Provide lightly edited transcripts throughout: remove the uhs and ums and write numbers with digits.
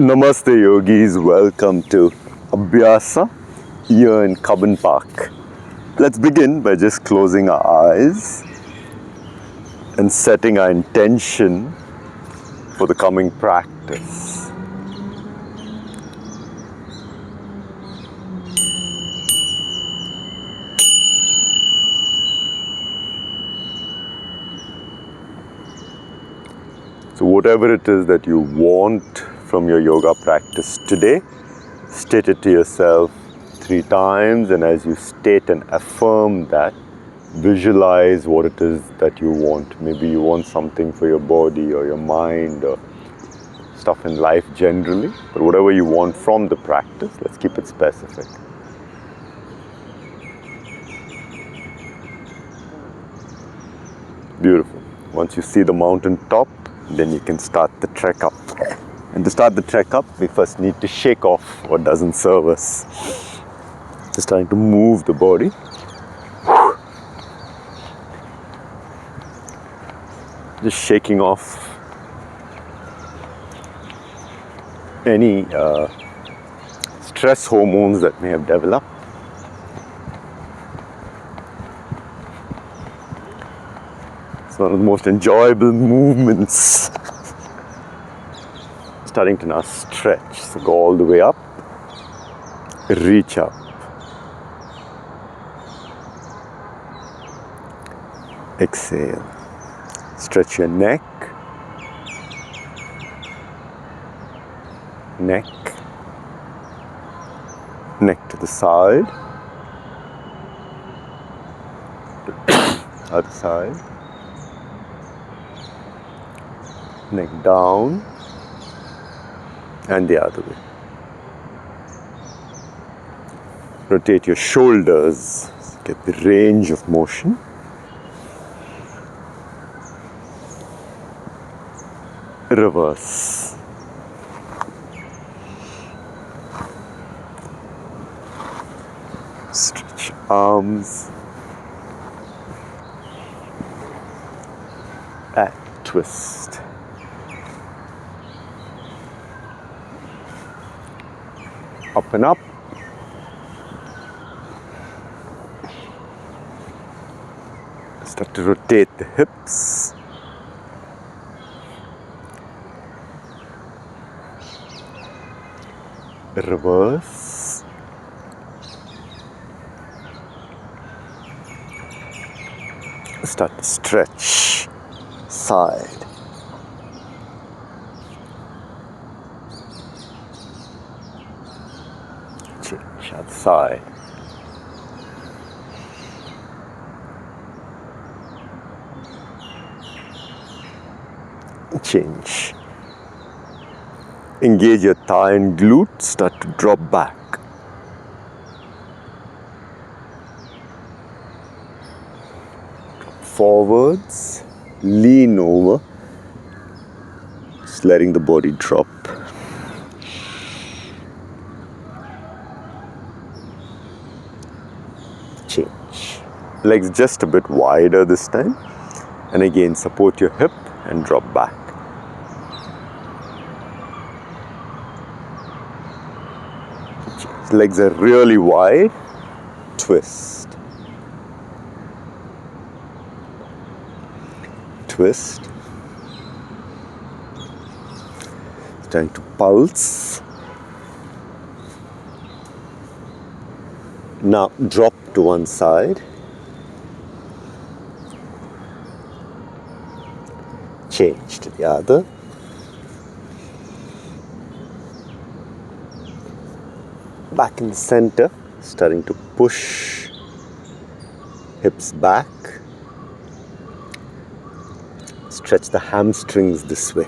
Namaste Yogis, welcome to ABHYASA here in Cubbon Park. Let's begin by just closing our eyes and setting our intention for the coming practice. So whatever it is that you want from your yoga practice today, state it to yourself 3 times, and as you state and affirm that, visualize what it is that you want. Maybe you want something for your body or your mind or stuff in life generally, but whatever you want from the practice, let's keep it specific. Beautiful. Once you see the mountain top, then you can start the trek up. And to start the trek up, we first need to shake off what doesn't serve us. Just trying to move the body. Just shaking off any stress hormones that may have developed. It's one of the most enjoyable movements. Starting to now stretch, so go all the way up, reach up, exhale, stretch your neck, neck to the side, other side, neck down, and the other way. Rotate your shoulders, get the range of motion. Reverse. Stretch arms. And twist. Up and up. Start to rotate the hips. Reverse. Start to stretch. Side. Change outside. Change. Engage your thigh and glute, start to drop back. Drop forwards, lean over, just letting the body drop. Change. Legs just a bit wider this time. And again, support your hip and drop back. Change. Legs are really wide. Twist. Twist. Trying to pulse. Now drop to one side. Change to the other. Back in the center, starting to push hips back. Stretch the hamstrings this way.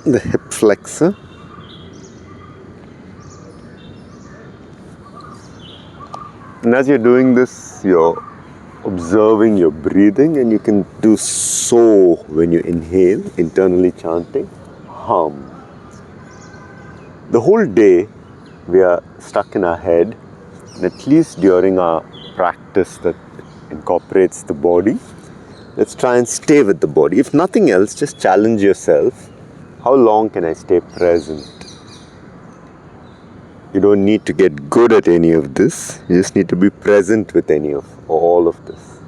The hip flexor. And as you're doing this, you're observing your breathing, and you can do so when you inhale, internally chanting hum. The whole day we are stuck in our head, and at least during our practice that incorporates the body, let's try and stay with the body. If nothing else, just challenge yourself. How long can I stay present? You don't need to get good at any of this. You just need to be present with all of this.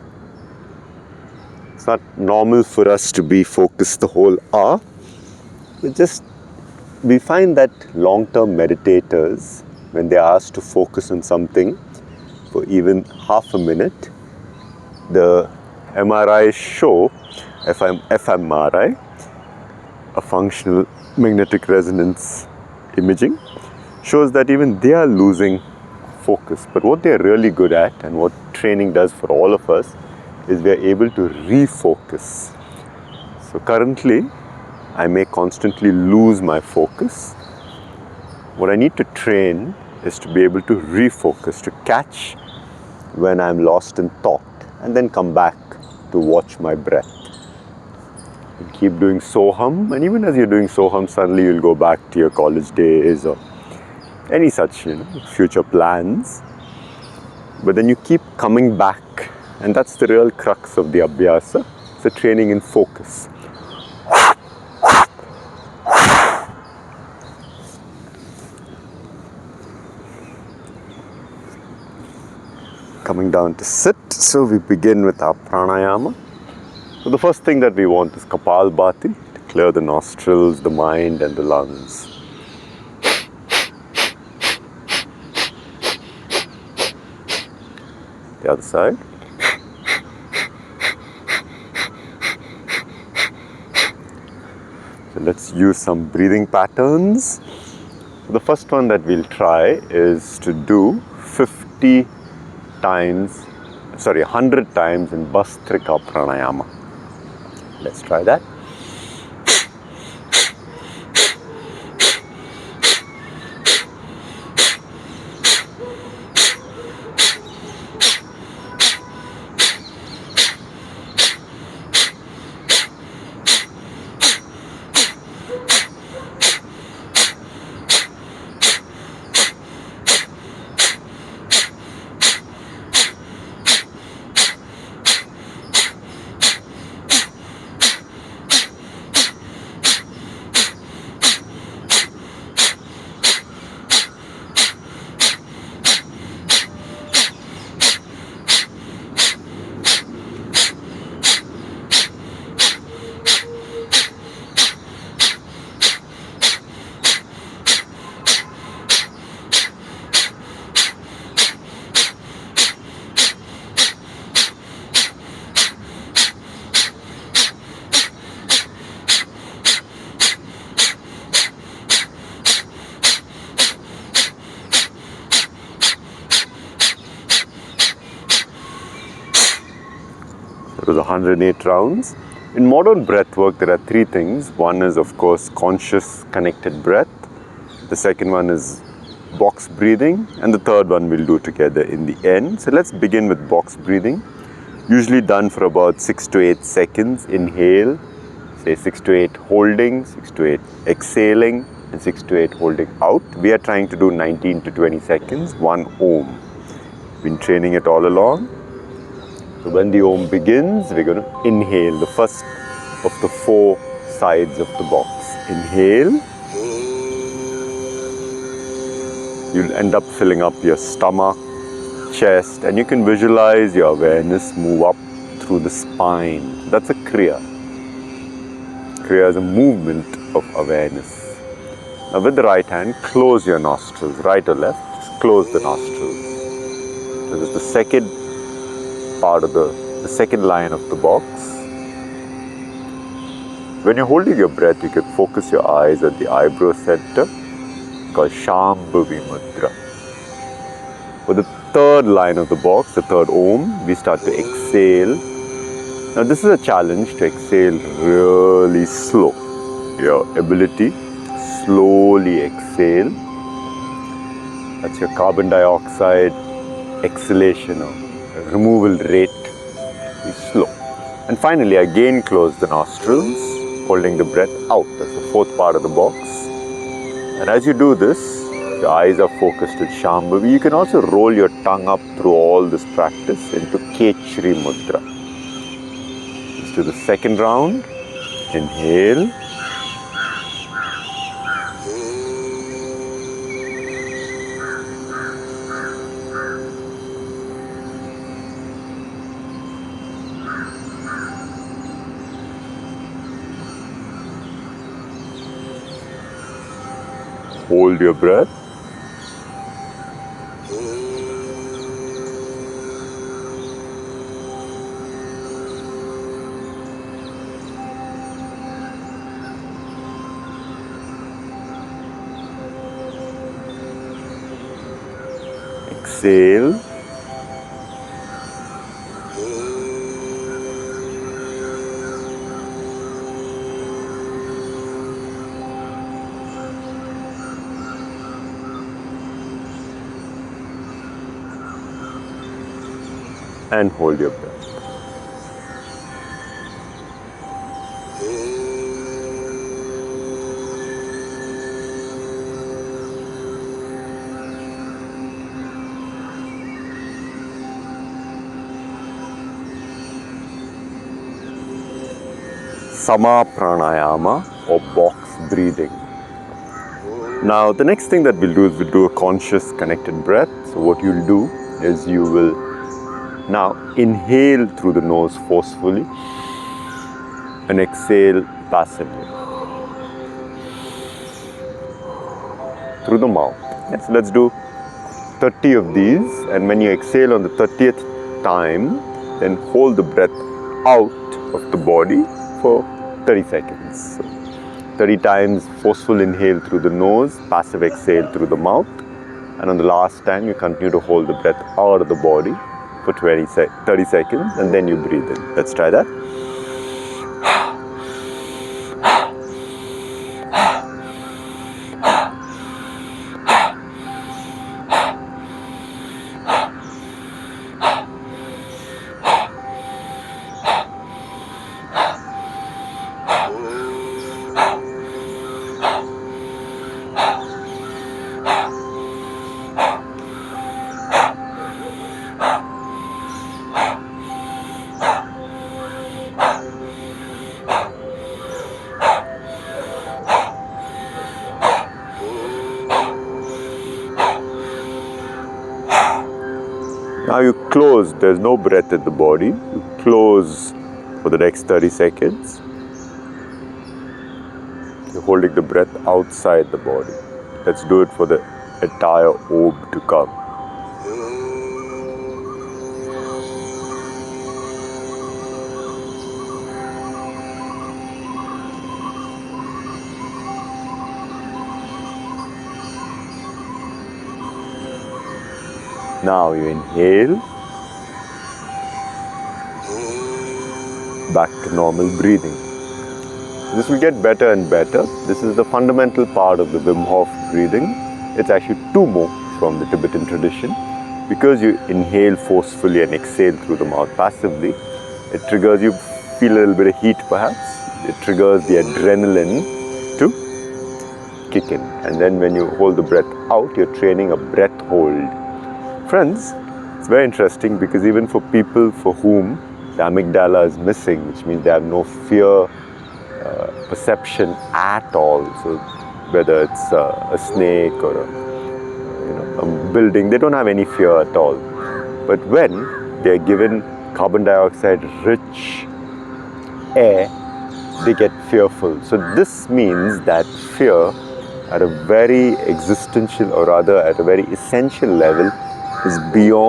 It's not normal for us to be focused the whole hour. We find that long-term meditators, when they're asked to focus on something for even half a minute, the MRIs show, fMRI, a functional magnetic resonance imaging, shows that even they are losing focus. But what they're really good at, and what training does for all of us, is we are able to refocus. So currently, I may constantly lose my focus. What I need to train is to be able to refocus, to catch when I'm lost in thought, and then come back to watch my breath. And keep doing Soham, and even as you're doing Soham, suddenly you'll go back to your college days or any such future plans. But then you keep coming back, and that's the real crux of the Abhyasa. It's a training in focus. Coming down to sit, so we begin with our pranayama. So the first thing that we want is Kapalbhati, to clear the nostrils, the mind and the lungs. The other side. So let's use some breathing patterns. So the first one that we'll try is to do 100 times in Bhastrika Pranayama. Let's try that. It was 108 rounds. In modern breath work, there are three things. One is, of course, conscious connected breath. The second one is box breathing. And the third one we'll do together in the end. So let's begin with box breathing. Usually done for about 6 to 8 seconds. Inhale, say 6 to 8 holding, 6 to 8 exhaling, and 6 to 8 holding out. We are trying to do 19 to 20 seconds, 1 Om. Been training it all along. So when the Om begins, we're going to inhale the first of the 4 sides of the box. Inhale. You'll end up filling up your stomach, chest, and you can visualize your awareness move up through the spine. That's a Kriya. Kriya is a movement of awareness. Now with the right hand, close your nostrils, right or left, just close the nostrils. This is the second part of the second line of the box. When you're holding your breath, you can focus your eyes at the eyebrow center, called Shambhavi Mudra. For the third line of the box, the third Om, we start to exhale. Now this is a challenge to exhale really slow. Your ability, slowly exhale. That's your carbon dioxide exhalation or removal rate is slow. And finally, again close the nostrils, holding the breath out. That's the fourth part of the box. And as you do this, your eyes are focused with Shambhavi. You can also roll your tongue up through all this practice into Kechri Mudra. Let's do the second round. Inhale. hold your breath. Exhale. And hold your breath. Sama pranayama or box breathing. Now the next thing that we'll do is we'll do a conscious connected breath. So what you'll do is you will now inhale through the nose forcefully and exhale passively through the mouth. Yes, let's do 30 of these, and when you exhale on the 30th time, then hold the breath out of the body for 30 seconds. So 30 times forceful inhale through the nose, passive exhale through the mouth, and on the last time you continue to hold the breath out of the body for 30 seconds, and then you breathe in. Let's try that. Now you close, there's no breath in the body. You close for the next 30 seconds. You're holding the breath outside the body. Let's do it for the entire orb to come. Now you inhale, back to normal breathing. This will get better and better. This is the fundamental part of the Wim Hof breathing. It's actually two more from the Tibetan tradition. Because you inhale forcefully and exhale through the mouth passively, it triggers, you feel a little bit of heat perhaps. It triggers the adrenaline to kick in. And then when you hold the breath out, you're training a breath hold. Friends, it's very interesting because even for people for whom the amygdala is missing, which means they have no fear perception at all, so whether it's a snake or a building, they don't have any fear at all. But when they are given carbon dioxide rich air, they get fearful. So this means that fear at a very existential, or rather at a very essential level, is beneath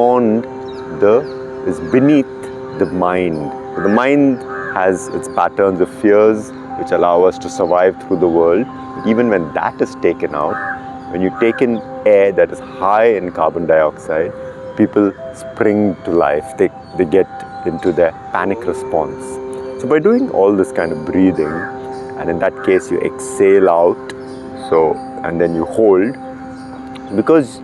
the mind. The mind has its patterns of fears which allow us to survive through the world. Even when that is taken out, when you take in air that is high in carbon dioxide, people spring to life. They get into their panic response. So by doing all this kind of breathing, and in that case you exhale out, and then you hold, because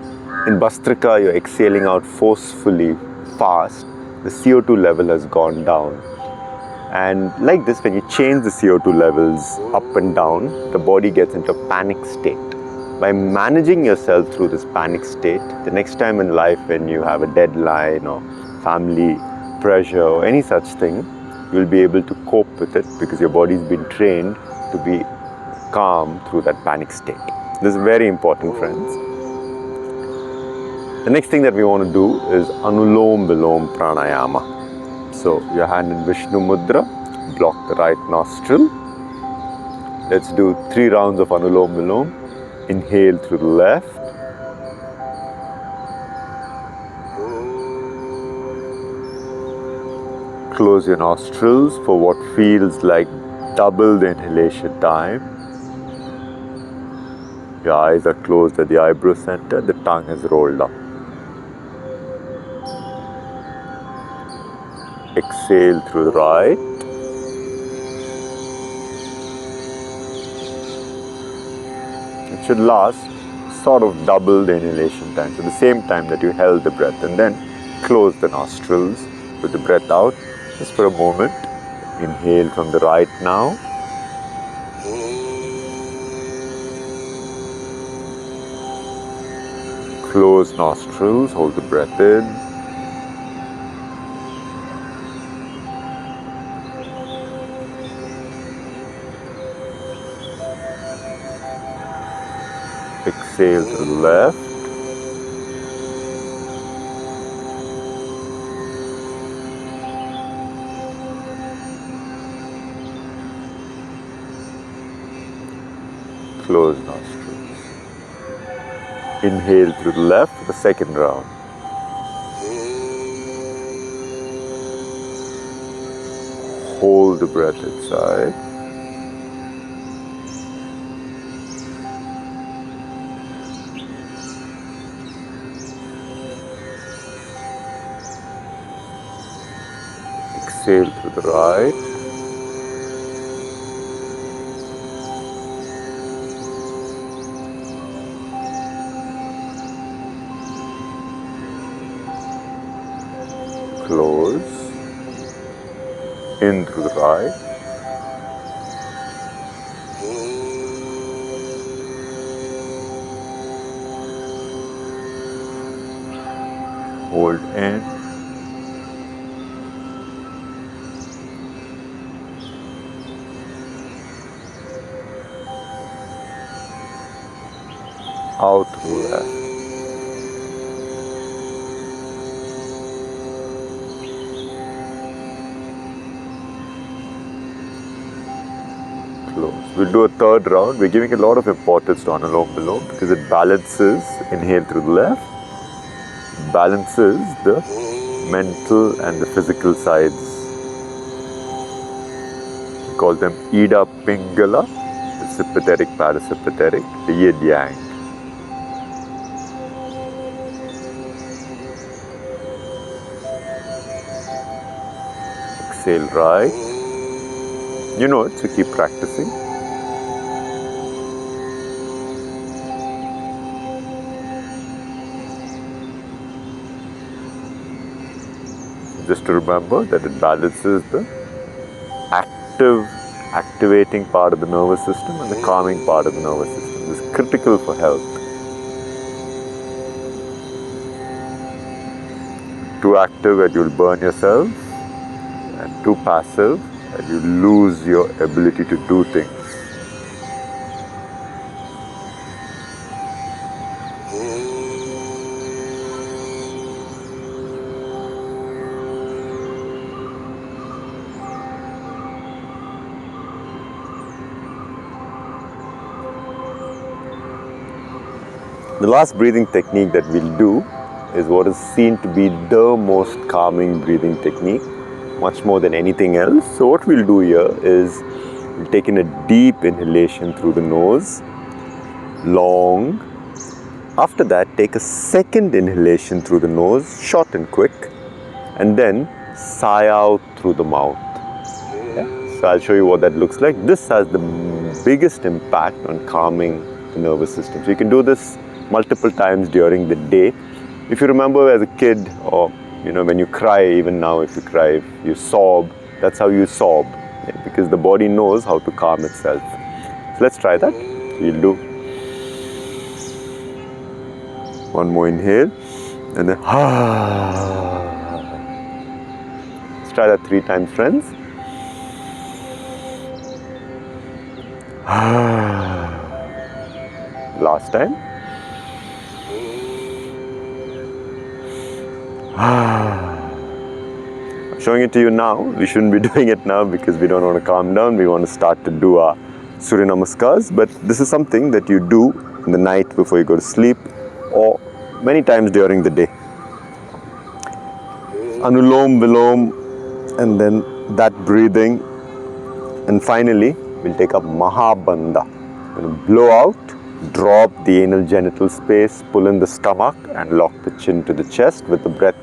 in Bastrika you're exhaling out forcefully, fast, the CO2 level has gone down. And like this, when you change the CO2 levels up and down, the body gets into a panic state. By managing yourself through this panic state, the next time in life when you have a deadline or family pressure or any such thing, you'll be able to cope with it because your body's been trained to be calm through that panic state. This is very important, friends. The next thing that we want to do is Anulom Vilom Pranayama. So your hand in Vishnu Mudra, block the right nostril. Let's do 3 rounds of Anulom Vilom. Inhale through the left. Close your nostrils for what feels like double the inhalation time. Your eyes are closed at the eyebrow center, the tongue is rolled up. Exhale through the right. It should last sort of double the inhalation time, so the same time that you held the breath, and then close the nostrils with the breath out just for a moment. Inhale from the right now. Close nostrils, hold the breath in. Exhale to the left. Close nostrils. Inhale through the left for the second round. Hold the breath inside. Exhale through the right. Close. In through the right. Hold in. Out through left. Close. We'll do a third round. We're giving a lot of importance to Anulom Vilom because it balances, inhale through the left, balances the mental and the physical sides. We call them Ida Pingala, the sympathetic, parasympathetic, the yin yang. Exhale right. You know it, so keep practicing. Just to remember that it balances the activating part of the nervous system and the calming part of the nervous system. This is critical for health. Too active and you'll burn yourself, and too passive and you lose your ability to do things. The last breathing technique that we'll do is what is seen to be the most calming breathing technique, much more than anything else. So what we'll do here is we'll take in a deep inhalation through the nose, long. After that, take a second inhalation through the nose, short and quick, and then sigh out through the mouth. Okay? So I'll show you what that looks like. This has the biggest impact on calming the nervous system. So you can do this multiple times during the day. If you remember as a kid, or when you cry, even now if you cry, if you sob, that's how you sob, because the body knows how to calm itself. So let's try that. We'll do one more inhale and then let's try that 3 times, friends. Last time. I'm showing it to you now. We shouldn't be doing it now because we don't want to calm down. We want to start to do our Surya Namaskars. But this is something that you do in the night before you go to sleep, or many times during the day. Anulom Vilom, and then that breathing. And finally, we'll take up Mahabandha. Blow out, drop the anal genital space, pull in the stomach and lock the chin to the chest with the breath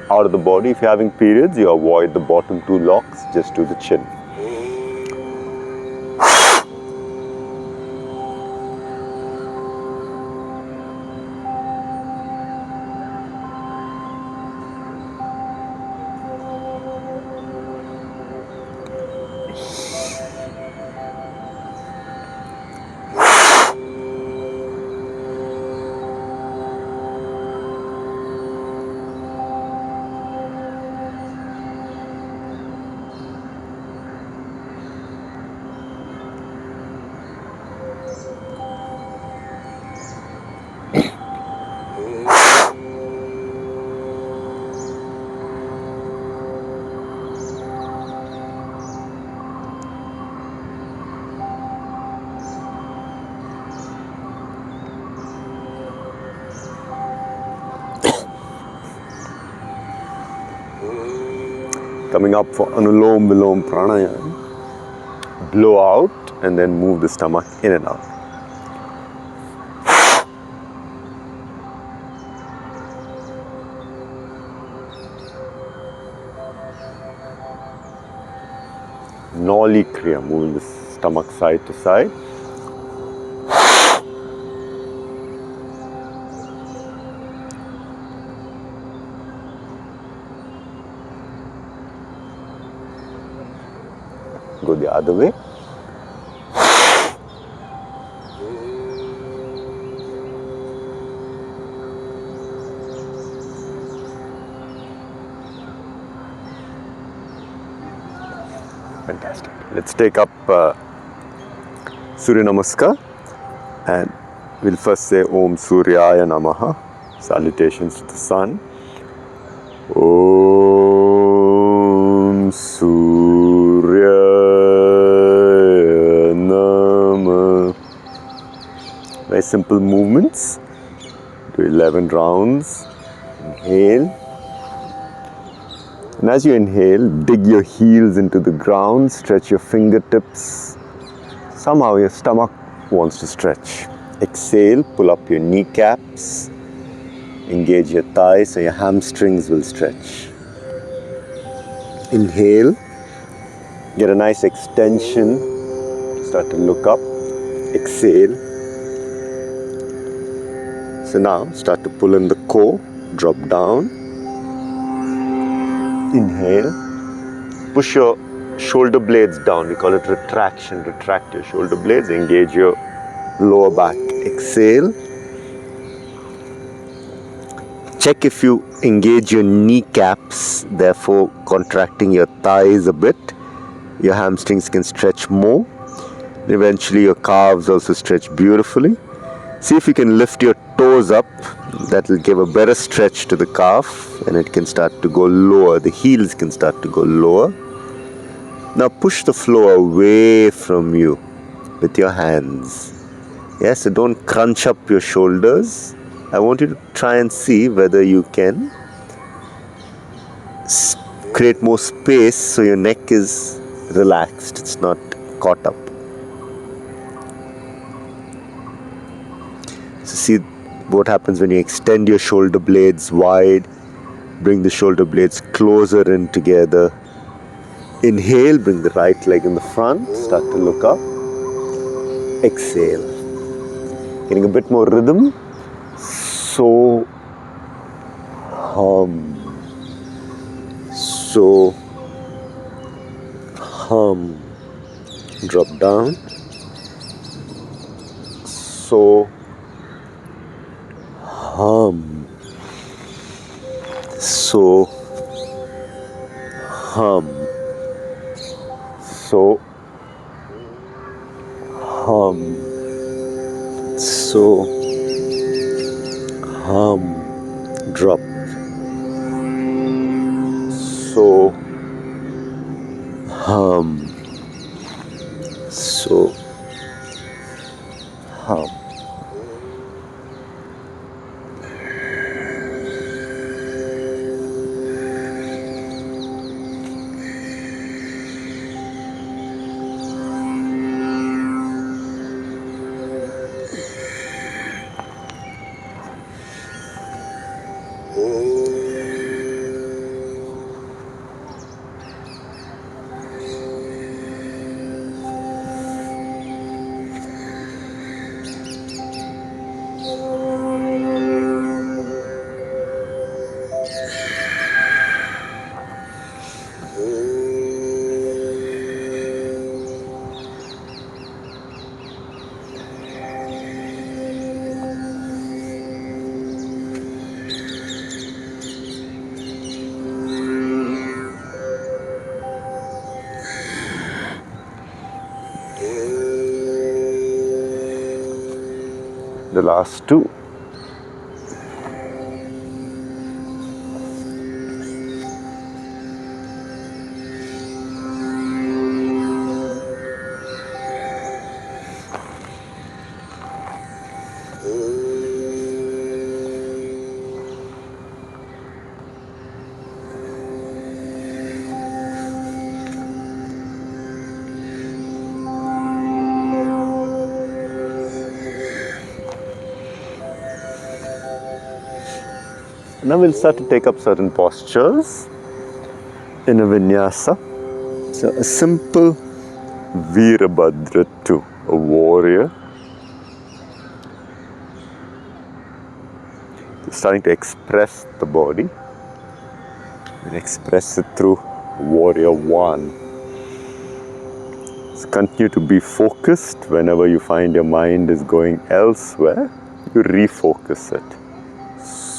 out of the body. If you're having periods, you avoid the bottom two locks, just to the chin. Coming up for Anulom Vilom Pranayam. Blow out and then move the stomach in and out. Noli Kriya, moving the stomach side to side. Go the other way. Fantastic. Let's take up Surya Namaskar, and we'll first say Om Suryaya Namaha, salutations to the sun. Om Suryaya Namah. Very simple movements. Do 11 rounds. Inhale. And as you inhale, dig your heels into the ground, stretch your fingertips. Somehow your stomach wants to stretch. Exhale, pull up your kneecaps. Engage your thighs so your hamstrings will stretch. Inhale, get a nice extension. Start to look up. Exhale. So now start to pull in the core, drop down. Inhale, push your shoulder blades down. We call it retraction. Retract your shoulder blades, engage your lower back. Exhale. Check if you engage your kneecaps, therefore contracting your thighs a bit. Your hamstrings can stretch more. Eventually your calves also stretch beautifully. See if you can lift your toes up. That will give a better stretch to the calf, and it can start to go lower. The heels can start to go lower. Now push the floor away from you with your hands. Yes, so don't crunch up your shoulders. I want you to try and see whether you can create more space so your neck is relaxed. It's not caught up. So see what happens when you extend your shoulder blades wide, bring the shoulder blades closer in together. Inhale, bring the right leg in the front, start to look up. Exhale. Getting a bit more rhythm. So, hum. So, hum. Drop down. So, hum. So, hum. So, hum. So, hum. Drop. So, hum. So, hum. The last two. Now we'll start to take up certain postures in a vinyasa. So a simple Virabhadra to a warrior. Starting to express the body and express it through warrior one. So continue to be focused. Whenever you find your mind is going elsewhere, you refocus it.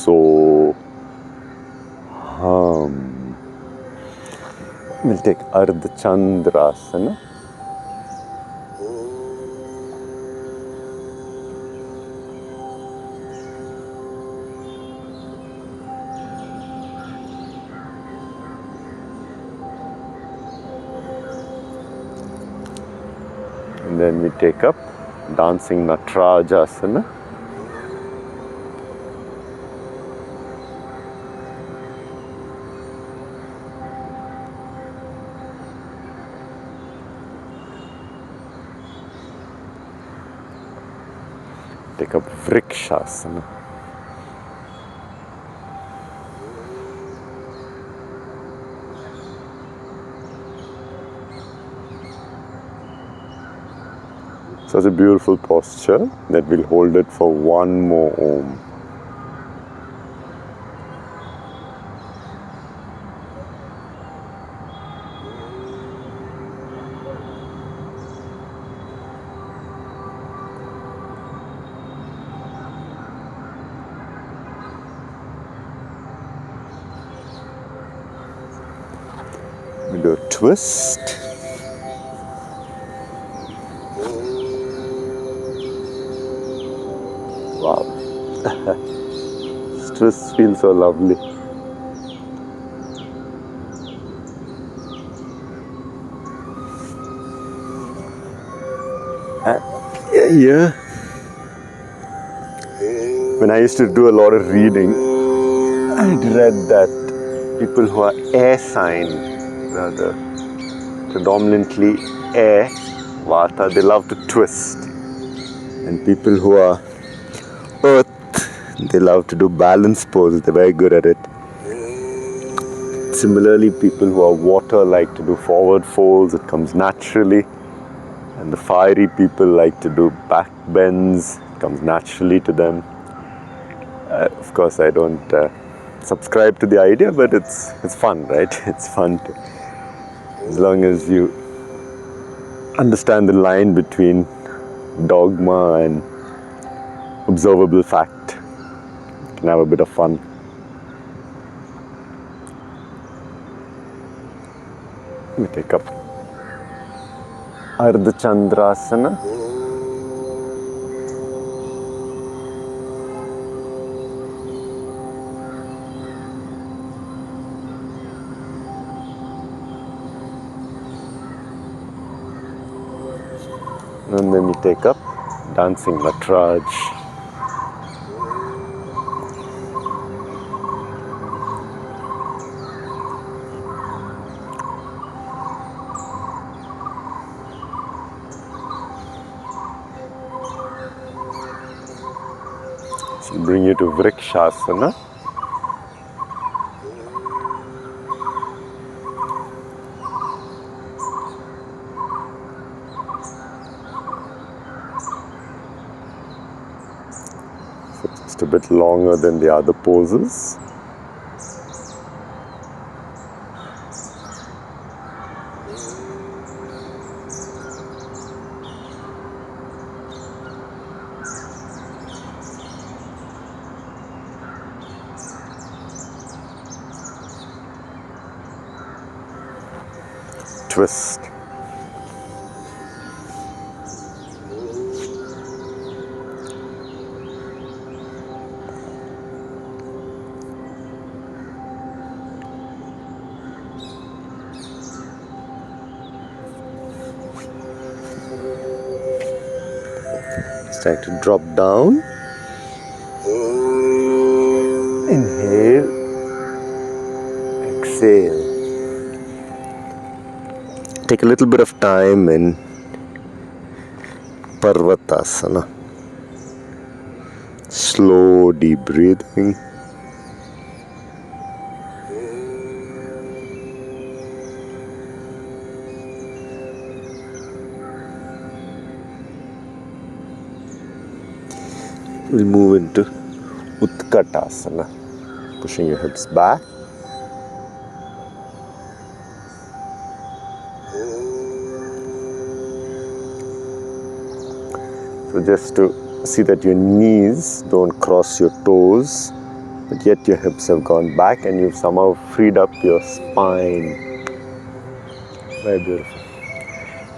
So, we'll take Ardha Chandrasana. And then we take up Dancing Natarajasana. Take up Vrikshasana. So it's a beautiful posture that we'll hold it for one more Om. We do a twist. Wow. This twist feels so lovely. Yeah. When I used to do a lot of reading, I'd read that people who are air sign, rather predominantly air, Vata, they love to twist. And people who are earth, they love to do balance poses. They're very good at it. Similarly, people who are water like to do forward folds. It comes naturally. And the fiery people like to do back bends. It comes naturally to them. Of course, I don't subscribe to the idea, but it's fun, right? It's fun to, as long as you understand the line between dogma and observable fact. You can have a bit of fun. We take up Ardha Chandrasana. And then we take up Dancing Nataraj. So bring you to Vrikshasana. Just a bit longer than the other poses. Twist. Start to drop down. Inhale. Exhale. Take a little bit of time in Parvatasana. Slow, deep breathing. We'll move into Utkatasana, pushing your hips back. So just to see that your knees don't cross your toes, but yet your hips have gone back and you've somehow freed up your spine. Very beautiful.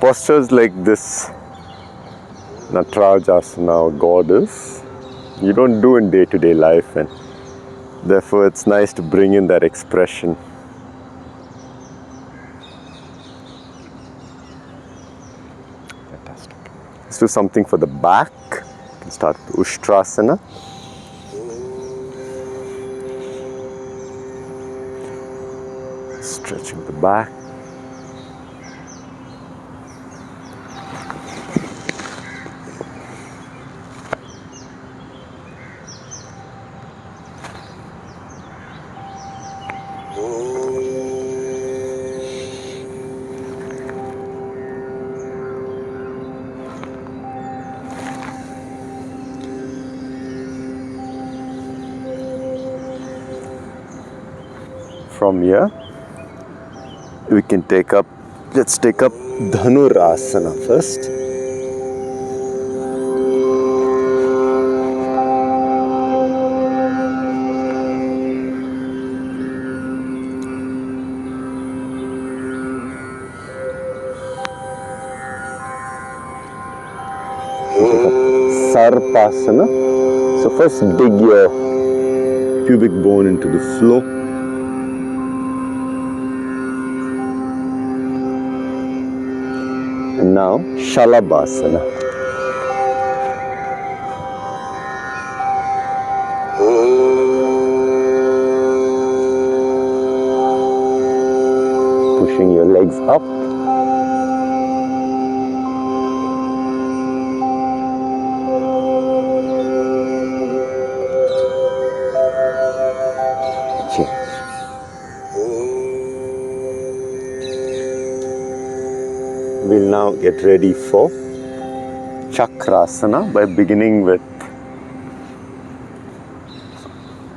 Postures like this, Natarajasana or Goddess, you don't do in day-to-day life, and therefore it's nice to bring in that expression. Fantastic. Let's do something for the back. You can start with Ushtrasana. Stretching the back. From here, we can let's take up Dhanurasana first. Take up Sarpasana. So first dig your pubic bone into the floor. And now, Shalabhasana. Pushing your legs up. Change. We'll now get ready for Chakrasana by beginning with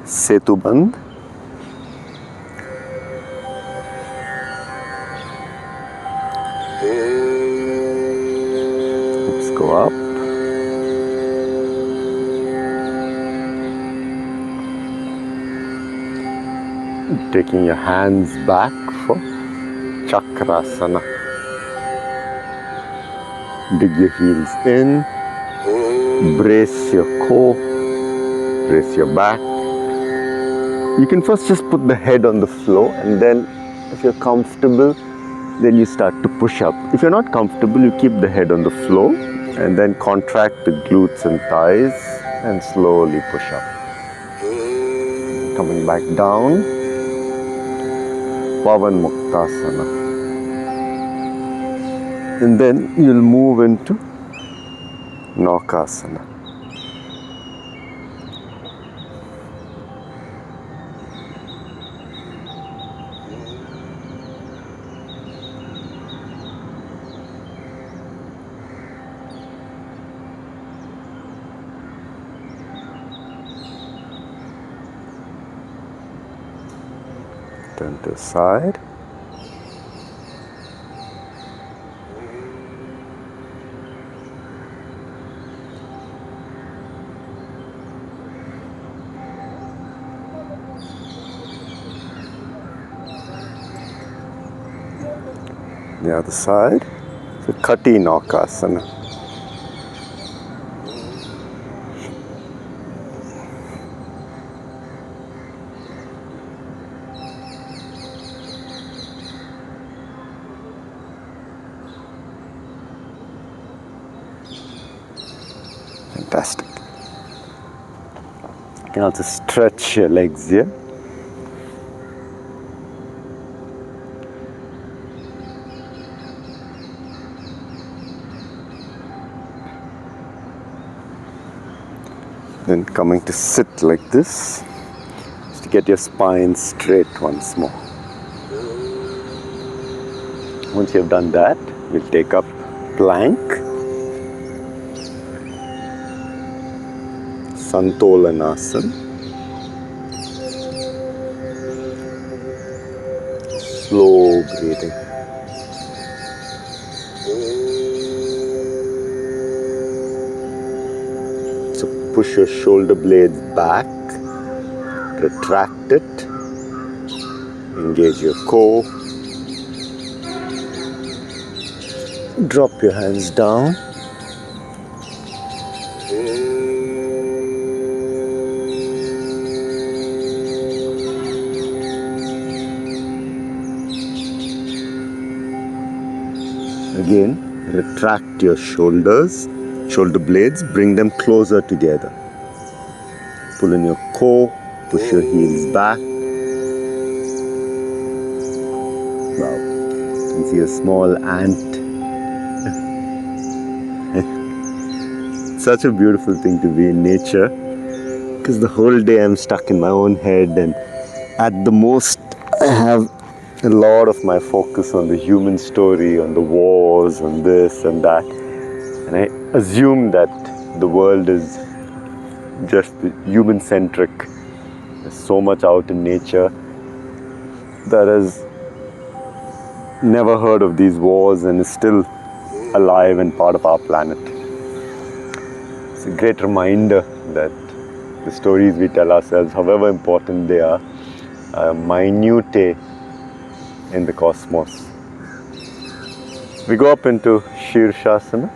Setubandh. Hips go up. Taking your hands back for Chakrasana. Dig your heels in, brace your core, brace your back. You can first just put the head on the floor, and then if you're comfortable, then you start to push up. If you're not comfortable, you keep the head on the floor and then contract the glutes and thighs and slowly push up. Coming back down, Pavan Muktasana. And then you'll move into Naukasana. Turn to the side. The other side, so Kati Naukasana. Fantastic. You can also stretch your legs here. Then coming to sit like this, just to get your spine straight once more. Once you have done that, we'll take up plank, Santolanasana. Slow breathing. So push your shoulder blades back, retract it, engage your core, drop your hands down. Again, retract your shoulders, shoulder blades, bring them closer together. Pull in your core, push your heels back. Wow, you can see a small ant. Such a beautiful thing to be in nature, because the whole day I'm stuck in my own head, and at the most I have a lot of my focus on the human story, on the wars, on this and that, and I assume that the world is just human-centric. There's so much out in nature that has never heard of these wars and is still alive and part of our planet. It's a great reminder that the stories we tell ourselves, however important they are minute in the cosmos. We go up into Shirshasana.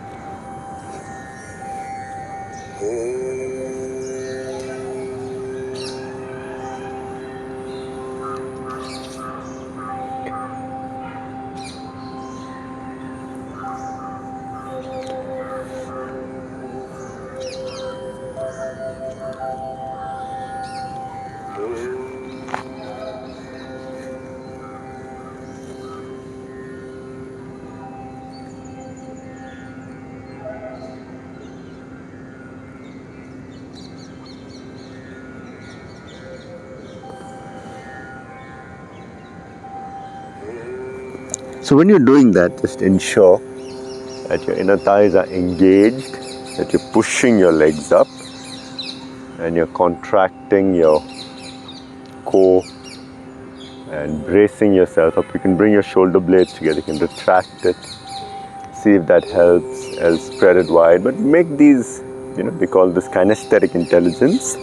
So when you're doing that, just ensure that your inner thighs are engaged, that you're pushing your legs up and you're contracting your core and bracing yourself up. You can bring your shoulder blades together, you can retract it, see if that helps, else spread it wide. But make these, we call this kinesthetic intelligence.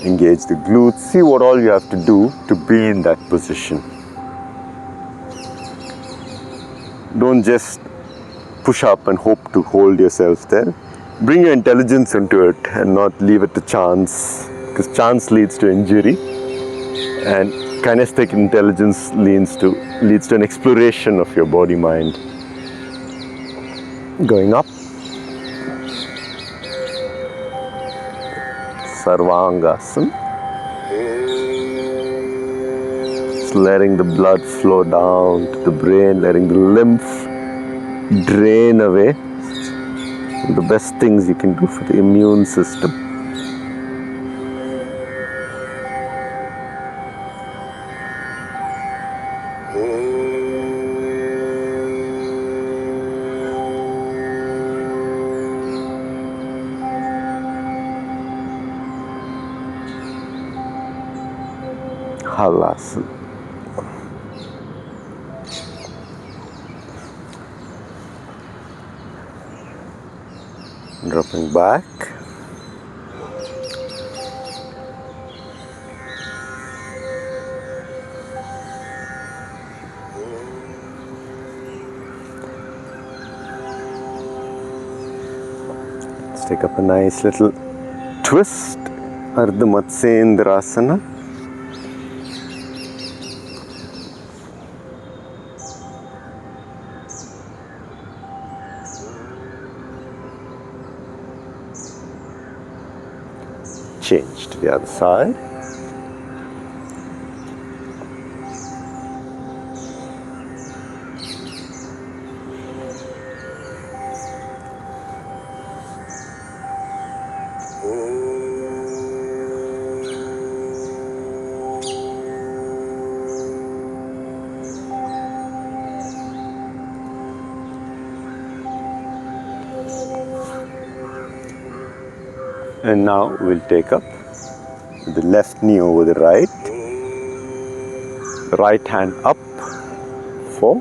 Engage the glutes, see what all you have to do to be in that position. Don't just push up and hope to hold yourself there. Bring your intelligence into it and not leave it to chance, because chance leads to injury and kinesthetic intelligence leads to an exploration of your body mind. Going up. Sarvangasana. Just letting the blood flow down to the brain, letting the lymph drain away. The best things you can do for the immune system. Halasana. Dropping back. Let's take up a nice little twist, Ardha Matsyendrasana. change to the other side. And now we'll take up the left knee over the right hand up for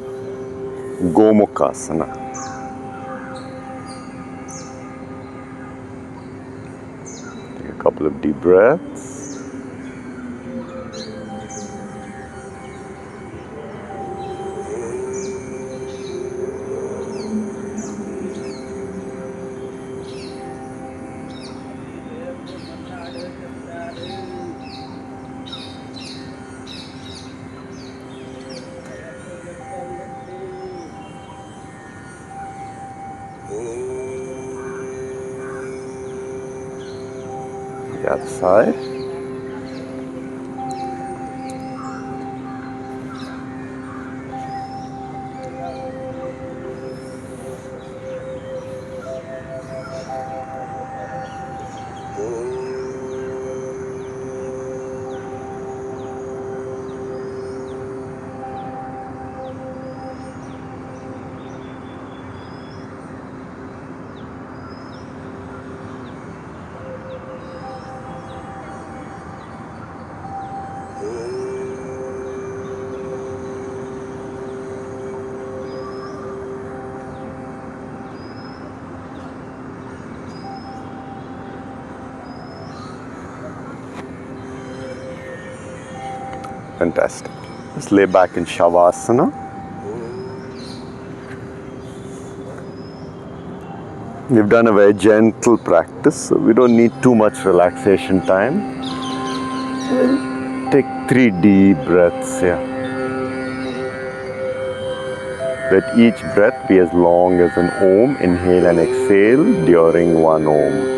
Gomukhasana. Take a couple of deep breaths. The other side. Fantastic. Just lay back in Shavasana. We've done a very gentle practice, so we don't need too much relaxation time. Take 3 deep breaths here. Let each breath be as long as an Om. Inhale and exhale during one Om.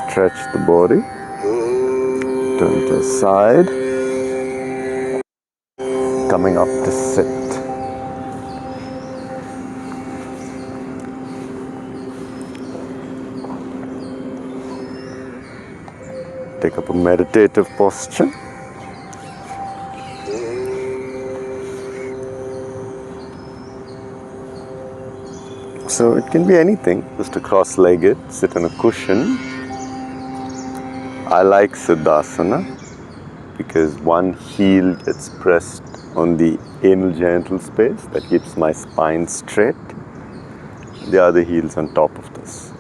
Stretch the body, turn to the side, coming up to sit. Take up a meditative posture. So it can be anything, just a cross-legged, sit on a cushion. I like Siddhasana because one heel gets pressed on the anal genital space, that keeps my spine straight. The other heel's on top of this.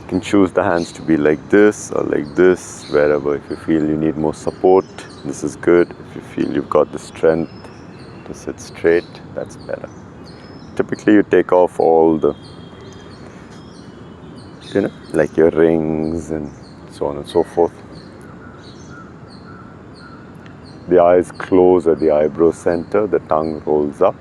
You can choose the hands to be like this or like this, wherever. If you feel you need more support, this is good. If you feel you've got the strength to sit straight, that's better. Typically you take off all the, like your rings and so on and so forth. The eyes close at the eyebrow center, the tongue rolls up.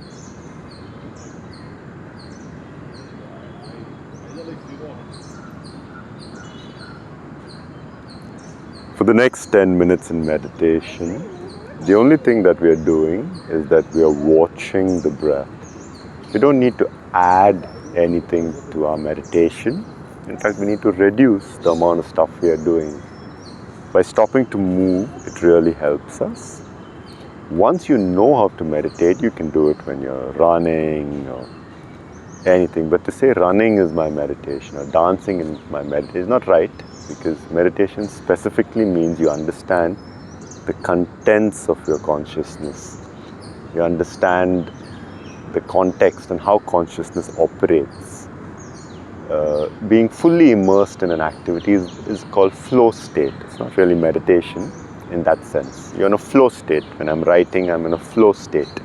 For the next 10 minutes in meditation, the only thing that we are doing is that we are watching the breath. We don't need to add anything to our meditation. In fact, we need to reduce the amount of stuff we are doing. By stopping to move, it really helps us. Once you know how to meditate, you can do it when you're running or anything. But to say running is my meditation or dancing is my meditation is not right, because meditation specifically means you understand the contents of your consciousness. You understand the context and how consciousness operates. Being fully immersed in an activity is called flow state. It's not really meditation in that sense. You're in a flow state. When I'm writing, I'm in a flow state.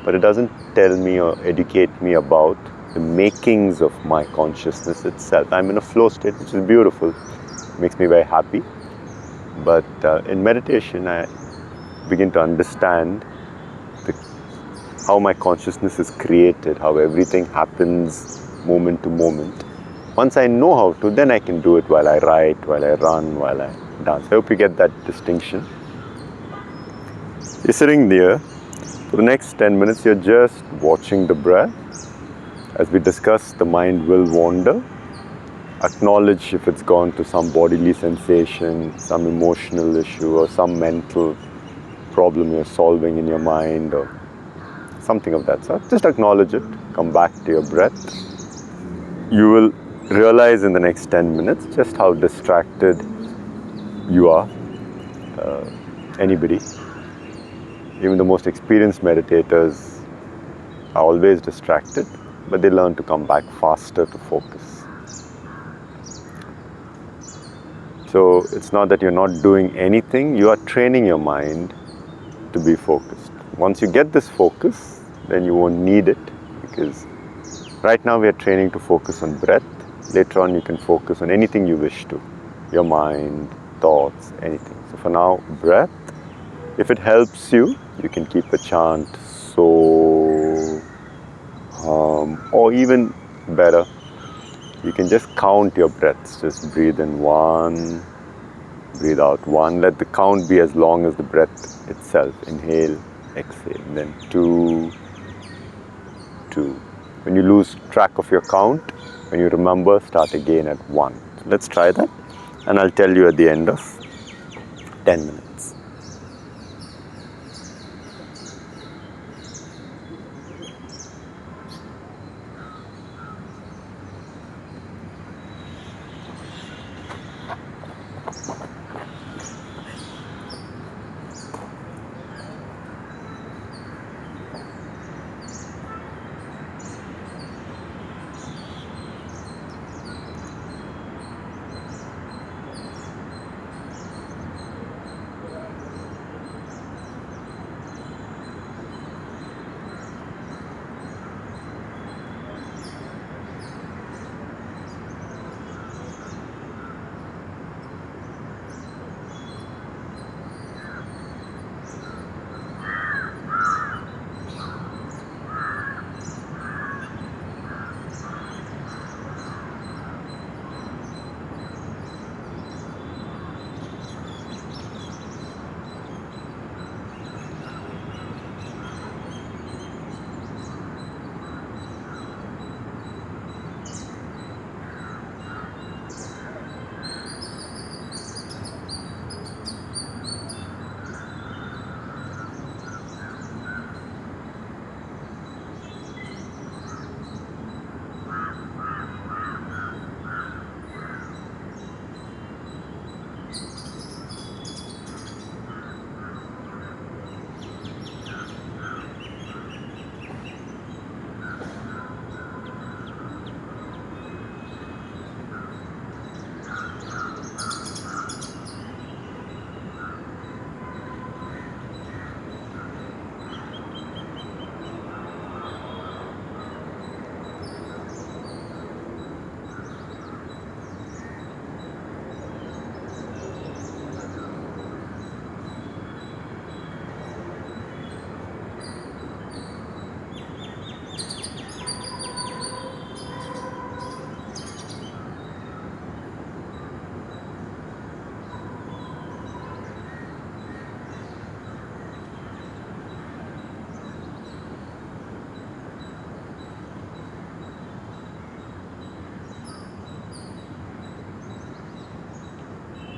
But it doesn't tell me or educate me about the makings of my consciousness itself. I'm in a flow state, which is beautiful. It makes me very happy. But in meditation, I begin to understand how my consciousness is created, how everything happens moment to moment. Once I know how to, then I can do it while I write, while I run, while I dance. I hope you get that distinction. You're sitting there. For the next 10 minutes, you're just watching the breath. As we discussed, the mind will wander. Acknowledge if it's gone to some bodily sensation, some emotional issue, or some mental problem you're solving in your mind, or something of that sort. Just acknowledge it. Come back to your breath. You will realize in the next 10 minutes just how distracted you are. Anybody, even the most experienced meditators are always distracted, but they learn to come back faster to focus. So it's not that you're not doing anything, you are training your mind to be focused. Once you get this focus, then you won't need it, because right now we are training to focus on breath. Later on you can focus on anything you wish to, your mind, thoughts, anything. So for now, breath. If it helps you, you can keep a chant, so, or even better, you can just count your breaths. Just breathe in 1, breathe out 1. Let the count be as long as the breath itself. Inhale, exhale, then 2, 2. When you lose track of your count, when you remember, start again at 1. So let's try that, and I'll tell you at the end of 10 minutes.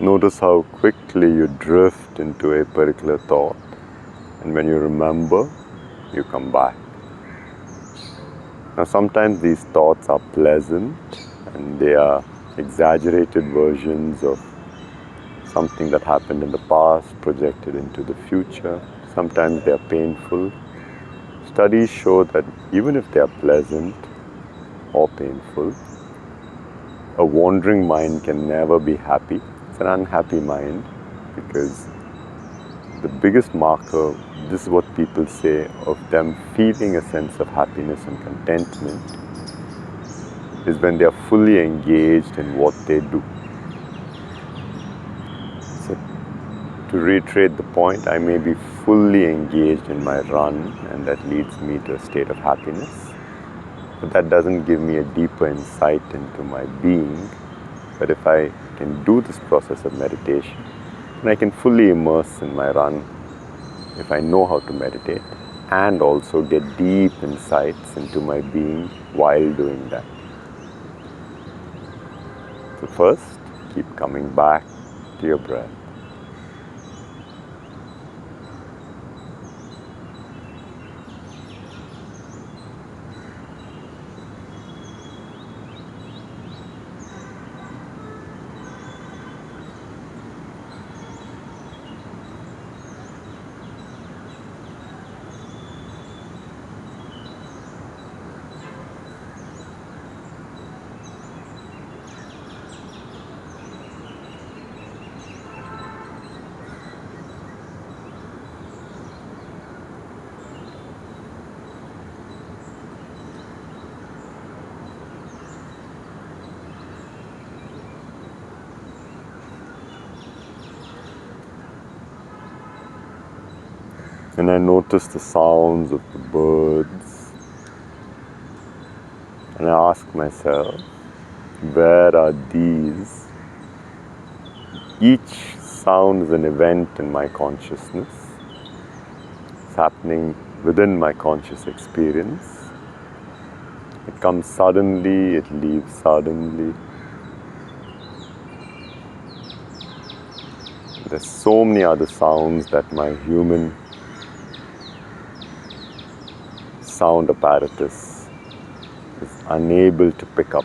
Notice how quickly you drift into a particular thought, And when you remember, you come back. Now sometimes these thoughts are pleasant and they are exaggerated versions of something that happened in the past projected into the future. Sometimes they are painful. Studies show that even if they are pleasant or painful, a wandering mind can never be happy. It's an unhappy mind because the biggest marker, this is what people say, of them feeling a sense of happiness and contentment is when they are fully engaged in what they do. So to reiterate the point, I may be fully engaged in my run and that leads me to a state of happiness, but that doesn't give me a deeper insight into my being. But if I can do this process of meditation, and I can fully immerse in my run if I know how to meditate and also get deep insights into my being while doing that. So first, keep coming back to your breath. And I notice the sounds of the birds. And I ask myself, where are these? Each sound is an event in my consciousness. It's happening within my conscious experience. It comes suddenly, it leaves suddenly. There's so many other sounds that my human sound apparatus is unable to pick up.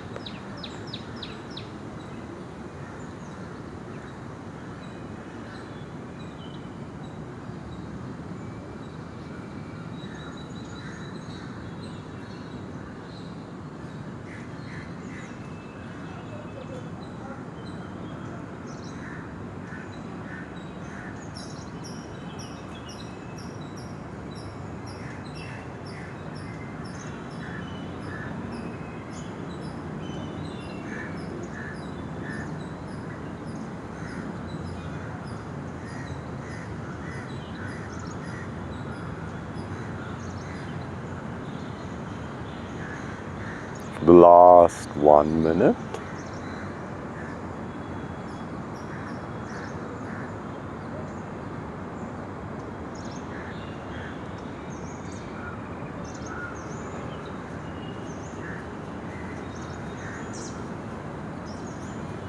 The last 1 minute.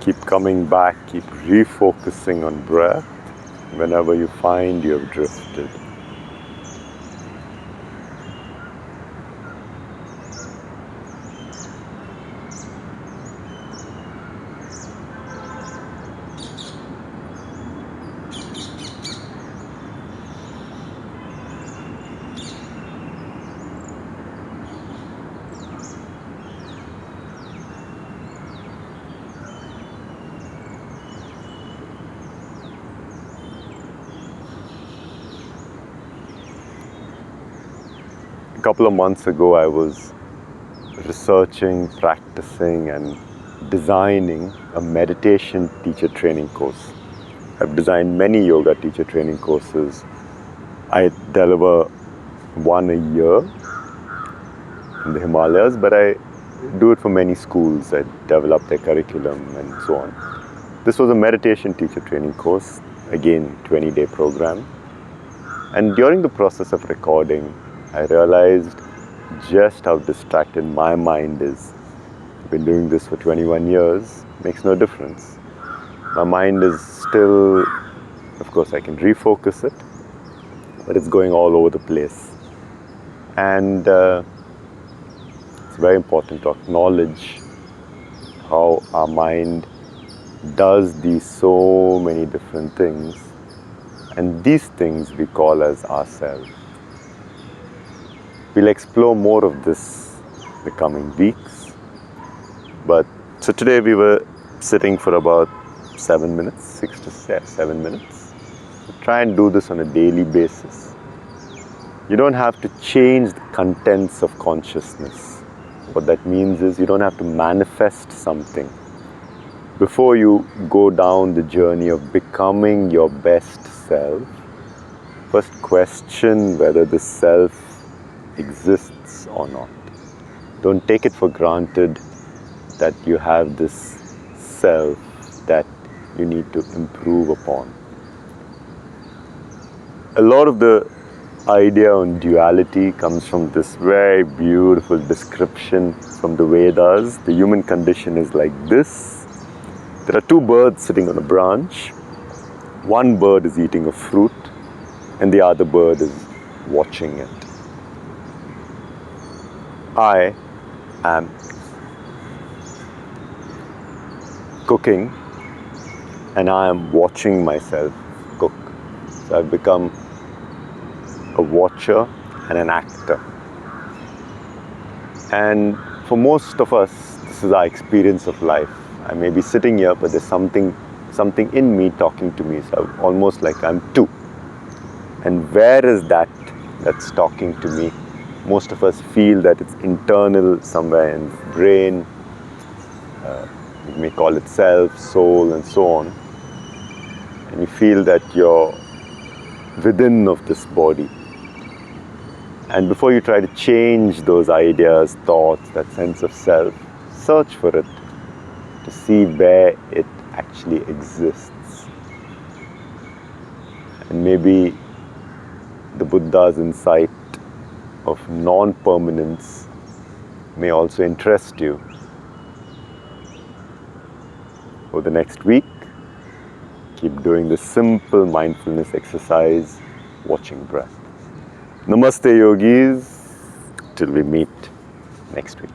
Keep coming back, keep refocusing on breath whenever you find you have drifted. A couple of months ago, I was researching, practicing, and designing a meditation teacher training course. I've designed many yoga teacher training courses. I deliver one a year in the Himalayas, but I do it for many schools. I develop their curriculum and so on. This was a meditation teacher training course, again, 20-day program. And during the process of recording, I realized just how distracted my mind is. I've been doing this for 21 years, makes no difference. My mind is still, of course I can refocus it, but it's going all over the place. And it's very important to acknowledge how our mind does these so many different things, and these things we call as ourselves. We'll explore more of this in the coming weeks. But so today we were sitting for about 7 minutes, 6 to 7 minutes. Try and do this on a daily basis. You don't have to change the contents of consciousness. What that means is you don't have to manifest something. Before you go down the journey of becoming your best self, first question whether the self exists or not. Don't take it for granted that you have this self that you need to improve upon. A lot of the idea on duality comes from this very beautiful description from the Vedas. The human condition is like this. There are two birds sitting on a branch. One bird is eating a fruit and the other bird is watching it. I am cooking and I am watching myself cook. So I've become a watcher and an actor. And for most of us, this is our experience of life. I may be sitting here, but there's something in me talking to me. So almost like I'm two. And where is that that's talking to me? Most of us feel that it's internal somewhere in the brain. You may call it self, soul, and so on. And you feel that you're within of this body. And before you try to change those ideas, thoughts, that sense of self, search for it to see where it actually exists. And maybe the Buddha's insight of non-permanence may also interest you. For the next week, keep doing the simple mindfulness exercise, watching breath. Namaste, Yogis, till we meet next week.